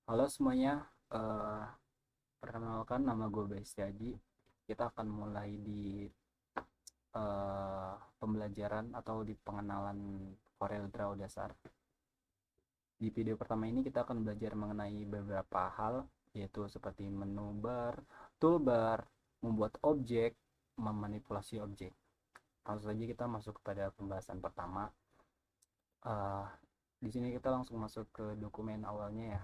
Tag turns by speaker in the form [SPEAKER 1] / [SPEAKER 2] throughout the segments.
[SPEAKER 1] Halo semuanya, eh, perkenalkan nama gue Bestiadi. Kita akan mulai di pembelajaran atau di pengenalan CorelDRAW dasar. Di video pertama ini kita akan belajar mengenai beberapa hal, yaitu seperti menu bar, toolbar, membuat objek, memanipulasi objek. Langsung saja kita masuk kepada pembahasan pertama. Eh, di sini kita langsung masuk ke dokumen awalnya ya.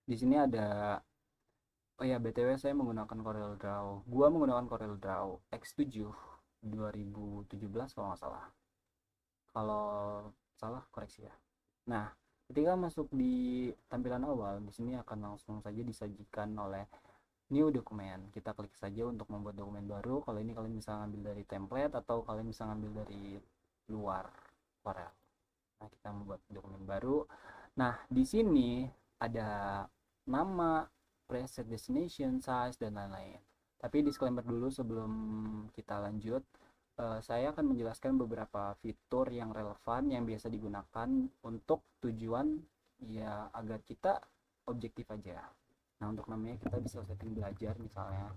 [SPEAKER 1] Di sini ada. Oh ya, BTW saya menggunakan CorelDRAW. Gua menggunakan CorelDRAW X7 2017 kalau nggak salah. Kalau salah koreksi ya. Nah, ketika masuk di tampilan awal, di sini akan langsung saja disajikan oleh new dokumen. Kita klik saja untuk membuat dokumen baru. Kalau ini kalian bisa ngambil dari template atau kalian bisa ngambil dari luar Corel. Nah, kita membuat dokumen baru. Nah, di sini ada nama, preset destination, size, dan lain-lain. Tapi disclaimer dulu sebelum kita lanjut, saya akan menjelaskan beberapa fitur yang relevan yang biasa digunakan untuk tujuan ya agar kita objektif aja. Nah, untuk namanya kita bisa setting belajar misalnya.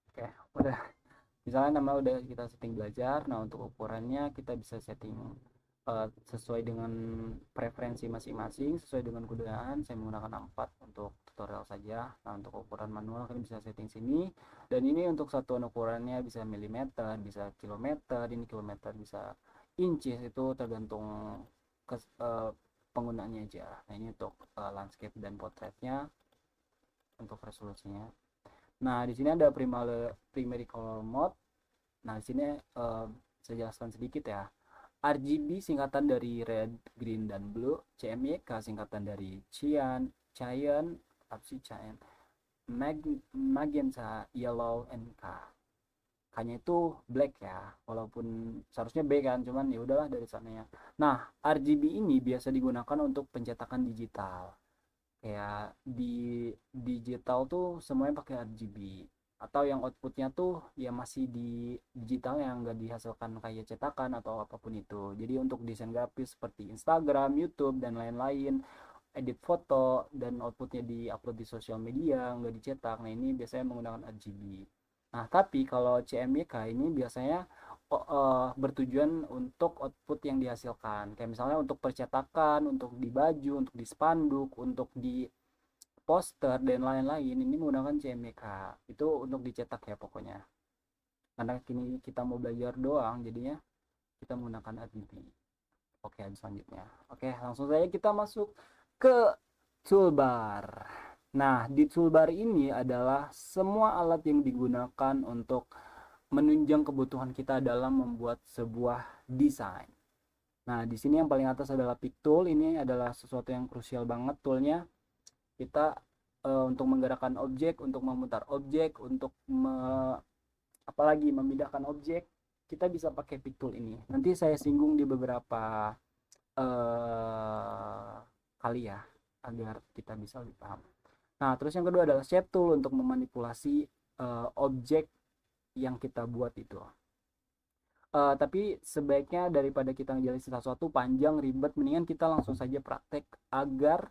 [SPEAKER 1] Oke, udah. Misalnya nama udah kita setting belajar. Nah, untuk ukurannya kita bisa setting sesuai dengan preferensi masing-masing, sesuai dengan kegunaan. Saya menggunakan 4 untuk tutorial saja. Nah, untuk ukuran manual kalian bisa setting sini. Dan ini untuk satuan ukurannya bisa milimeter, bisa kilometer, ini kilometer, bisa inches, itu tergantung ke, penggunaannya aja. Nah, ini untuk landscape dan potretnya untuk resolusinya. Nah, di sini ada primary color mode. Nah, di sini saya jelaskan sedikit ya. RGB singkatan dari red, green, dan blue. CMYK singkatan dari cyan, apa sih cyan? Magenta, yellow, and K. K-nya itu black ya, walaupun seharusnya B kan, cuman ya udahlah dari sana ya. Nah, RGB ini biasa digunakan untuk pencetakan digital. Kayak di digital tuh semuanya pakai RGB, atau yang outputnya tuh ya masih di digital yang nggak dihasilkan kayak cetakan atau apapun itu. Jadi untuk desain grafis seperti Instagram, YouTube, dan lain-lain, edit foto dan outputnya di upload di sosial media nggak dicetak, nah ini biasanya menggunakan RGB. Nah, tapi kalau CMYK ini biasanya bertujuan untuk output yang dihasilkan, kayak misalnya untuk percetakan, untuk di baju, untuk di spanduk, untuk di poster, dan lain-lain, ini menggunakan CMYK. Itu untuk dicetak ya pokoknya. Karena kini kita mau belajar doang, jadinya kita menggunakan RGB. Oke, selanjutnya. Oke, langsung saja kita masuk ke toolbar. Nah, di toolbar ini adalah semua alat yang digunakan untuk menunjang kebutuhan kita dalam membuat sebuah desain. Nah, di sini yang paling atas adalah pick tool. Ini adalah sesuatu yang krusial banget toolnya. Kita untuk menggerakkan objek, untuk memutar objek, untuk apalagi memindahkan objek, kita bisa pakai pick tool ini. Nanti saya singgung di beberapa eh, kali ya, agar kita bisa lebih paham. Nah, terus yang kedua adalah shape tool untuk memanipulasi objek yang kita buat itu. Tapi sebaiknya daripada kita ngejelasin sesuatu panjang ribet, mendingan kita langsung saja praktek agar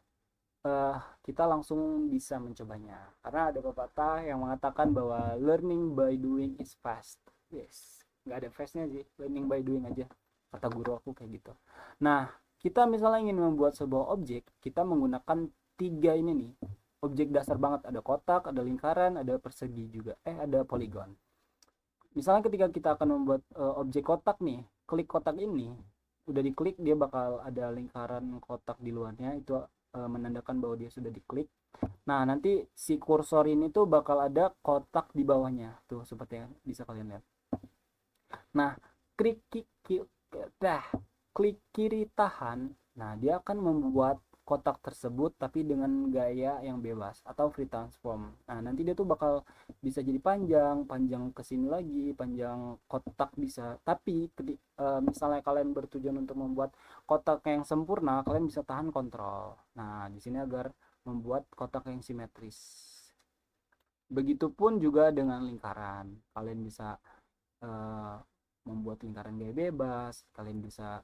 [SPEAKER 1] kita langsung bisa mencobanya. Karena ada pepatah yang mengatakan bahwa learning by doing is fast. Yes, nggak ada fastnya sih, learning by doing aja. Kata guru aku kayak gitu. Nah, kita misalnya ingin membuat sebuah objek, kita menggunakan tiga ini nih. Objek dasar banget, ada kotak, ada lingkaran, ada persegi juga. Ada poligon. Misalnya ketika kita akan membuat objek kotak nih, klik kotak ini, udah diklik dia bakal ada lingkaran kotak di luarnya, itu menandakan bahwa dia sudah diklik. Nah, nanti si kursor ini tuh bakal ada kotak di bawahnya tuh, seperti yang bisa kalian lihat. Nah, klik klik kiri tahan. Nah, dia akan membuat kotak tersebut tapi dengan gaya yang bebas atau free transform. Nah, nanti dia tuh bakal bisa jadi panjang, panjang ke sini lagi, panjang kotak bisa. Tapi misalnya kalian bertujuan untuk membuat kotak yang sempurna, kalian bisa tahan kontrol. Nah, di sini agar membuat kotak yang simetris. Begitupun juga dengan lingkaran. Kalian bisa eh, membuat lingkaran gaya bebas, kalian bisa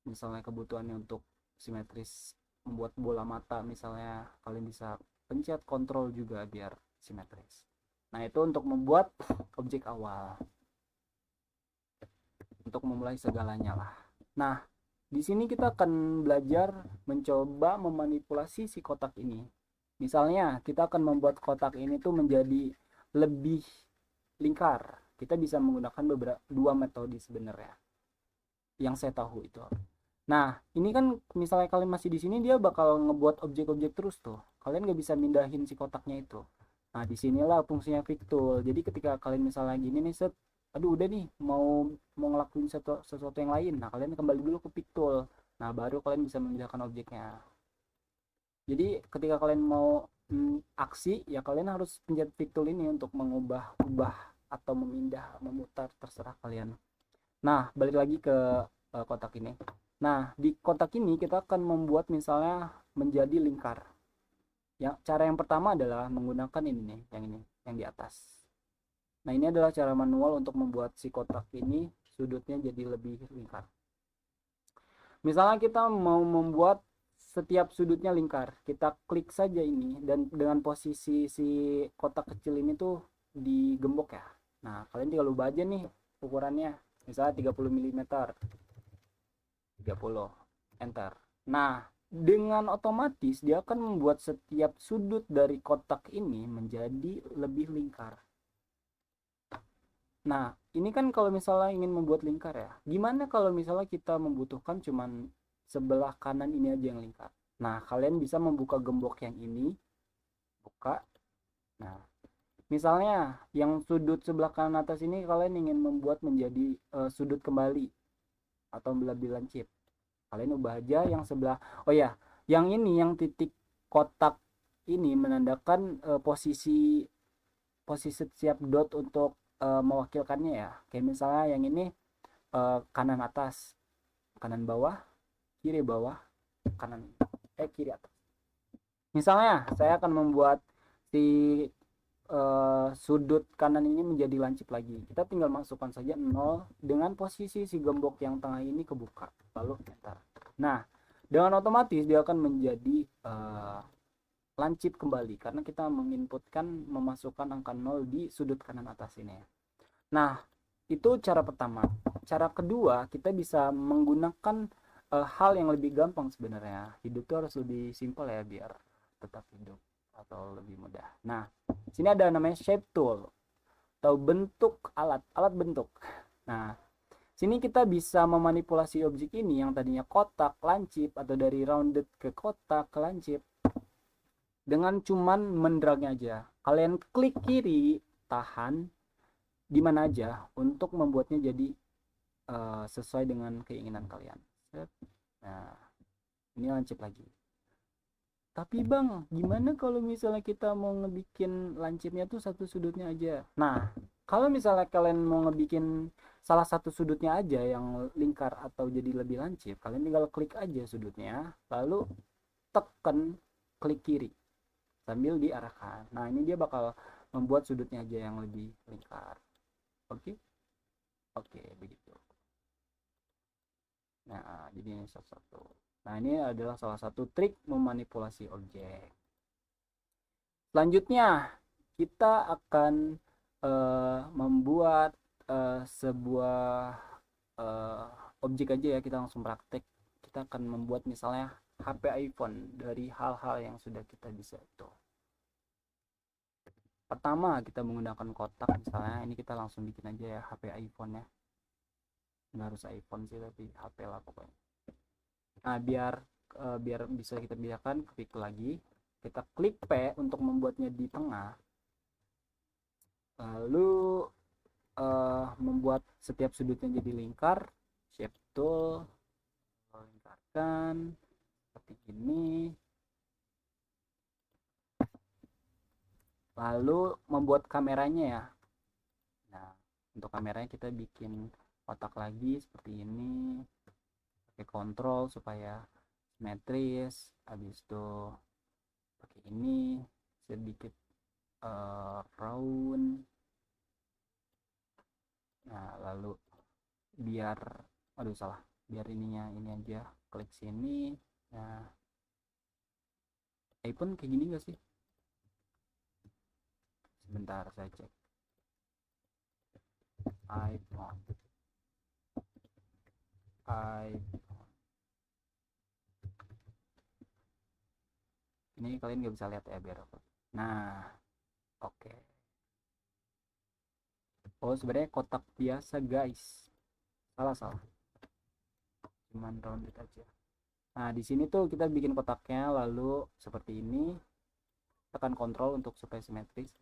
[SPEAKER 1] misalnya kebutuhannya untuk simetris, membuat bola mata misalnya, kalian bisa pencet kontrol juga biar simetris. Nah itu untuk membuat objek awal, untuk memulai segalanya lah. Nah di sini kita akan belajar mencoba memanipulasi si kotak ini. Misalnya kita akan membuat kotak ini tuh menjadi lebih lingkar. Kita bisa menggunakan beberapa dua metode sebenarnya yang saya tahu itu. Nah, ini kan misalnya kalian masih di sini, dia bakal ngebuat objek-objek terus tuh. Kalian nggak bisa mindahin si kotaknya itu. Nah, disinilah fungsinya Quick Tool. Jadi ketika kalian misalnya gini nih, set, aduh udah nih mau mau ngelakuin sesuatu yang lain. Nah, kalian kembali dulu ke Quick Tool. Nah, baru kalian bisa memindahkan objeknya. Jadi ketika kalian mau aksi, ya kalian harus pencet Quick Tool ini untuk mengubah atau memindah, memutar, terserah kalian. Nah, balik lagi ke kotak ini. Nah, di kotak ini kita akan membuat misalnya menjadi lingkar. Cara yang pertama adalah menggunakan ini nih, yang di atas. Nah, ini adalah cara manual untuk membuat si kotak ini sudutnya jadi lebih lingkar. Misalnya kita mau membuat setiap sudutnya lingkar, kita klik saja ini dan dengan posisi si kotak kecil ini tuh digembok ya. Nah, kalian tinggal ubah aja nih ukurannya. Misalnya 30 mm. 30 enter. Nah, dengan otomatis dia akan membuat setiap sudut dari kotak ini menjadi lebih lingkar. Nah, ini kan kalau misalnya ingin membuat lingkar ya. Gimana kalau misalnya kita membutuhkan cuman sebelah kanan ini aja yang lingkar. Nah, kalian bisa membuka gembok yang ini, buka. Nah, misalnya yang sudut sebelah kanan atas ini kalian ingin membuat menjadi sudut kembali atau lebih lancip. Kalian ubah aja yang sebelah. Oh ya, yang ini yang titik kotak ini menandakan posisi posisi setiap dot untuk mewakilkannya ya. Kayak misalnya yang ini kanan atas, kanan bawah, kiri bawah, kanan kiri atas. Misalnya saya akan membuat si sudut kanan ini menjadi lancip lagi. Kita tinggal masukkan saja 0 dengan posisi si gembok yang tengah ini kebuka. Lalu enter. Nah, dengan otomatis dia akan menjadi lancip kembali karena kita menginputkan memasukkan angka 0 di sudut kanan atas ini. Nah, itu cara pertama. Cara kedua, kita bisa menggunakan hal yang lebih gampang sebenarnya. Hidup tuh harus lebih simpel ya biar tetap hidup atau lebih mudah. Nah, sini ada namanya shape tool atau bentuk alat bentuk. Nah, sini kita bisa memanipulasi objek ini yang tadinya kotak, lancip atau dari rounded ke kotak, ke lancip dengan cuman mendragnya aja. Kalian klik kiri, tahan di mana aja untuk membuatnya jadi sesuai dengan keinginan kalian. Nah, ini lancip lagi. Tapi bang, gimana kalau misalnya kita mau ngebikin lancipnya tuh satu sudutnya aja? Nah, kalau misalnya kalian mau ngebikin salah satu sudutnya aja yang lingkar atau jadi lebih lancip, kalian tinggal klik aja sudutnya, lalu tekan klik kiri sambil diarahkan. Nah, ini dia bakal membuat sudutnya aja yang lebih lingkar. Oke? Oke, begitu. Nah, jadi ini satu-satu. Nah, ini adalah salah satu trik memanipulasi objek. Selanjutnya, kita akan membuat sebuah uh, objek aja ya, kita langsung praktek. Kita akan membuat misalnya HP iPhone dari hal-hal yang sudah kita bisa itu. Pertama, kita menggunakan kotak misalnya, ini kita langsung bikin aja ya HP iPhone ya. Nggak harus iPhone sih, tapi HP lah pokoknya. Nah, biar bisa kita biarkan, klik lagi, kita klik P untuk membuatnya di tengah, lalu membuat setiap sudutnya jadi lingkar, shape tool, lingkarkan seperti ini, lalu membuat kameranya ya. Nah, untuk kameranya kita bikin kotak lagi seperti ini, pakai kontrol supaya simetris. Habis itu pakai ini sedikit round. Nah, lalu biar salah, biar ininya ini aja, klik sini. Nah, iPhone kayak gini gak sih? Sebentar saya cek. iPhone, iPhone. Ini kalian nggak bisa lihat ya biar aku. Nah, oke. Oh, sebenarnya kotak biasa guys. Salah salah. Cuman rounded aja. Nah, di sini tuh kita bikin kotaknya lalu seperti ini. Tekan kontrol untuk supaya simetris.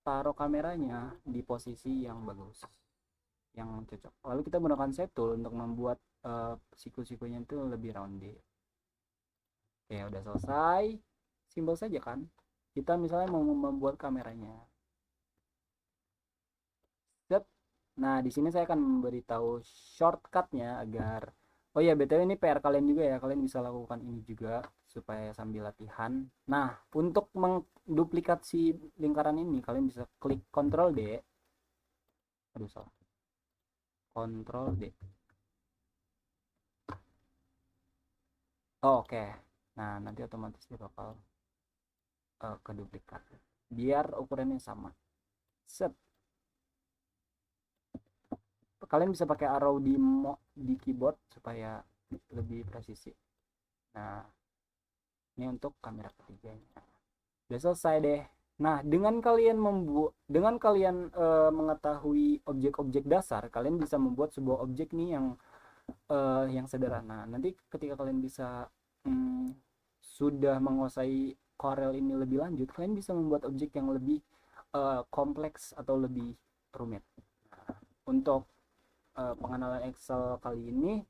[SPEAKER 1] Taruh kameranya di posisi yang bagus, yang cocok. Lalu kita gunakan set tool untuk membuat siku-sikunya itu lebih rounded. Oke, udah selesai. Simpel saja kan? Kita misalnya mau membuat kameranya. Set. Nah, di sini saya akan memberitahu shortcutnya agar, oh ya, BTW ini PR kalian juga ya. Kalian bisa lakukan ini juga supaya sambil latihan. Nah, untuk menduplikasi lingkaran ini kalian bisa klik Ctrl D. Aduh, salah. Ctrl D. Oh, oke. Nah, nanti otomatis dia bakal keduplikat. Biar ukurannya sama. Set. Kalian bisa pakai arrow di keyboard supaya lebih presisi. Nah, ini untuk kamera ketiganya. Udah selesai deh. Nah, dengan kalian mengetahui objek-objek dasar, kalian bisa membuat sebuah objek nih yang sederhana. Nanti ketika kalian bisa hmm, sudah menguasai Corel ini lebih lanjut, kalian bisa membuat objek yang lebih kompleks atau lebih rumit. Nah, untuk pengenalan Excel kali ini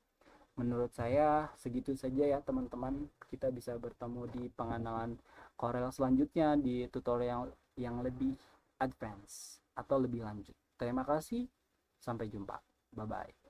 [SPEAKER 1] menurut saya segitu saja ya teman-teman. Kita bisa bertemu di pengenalan Corel selanjutnya di tutorial yang lebih advance atau lebih lanjut. Terima kasih, sampai jumpa. Bye bye.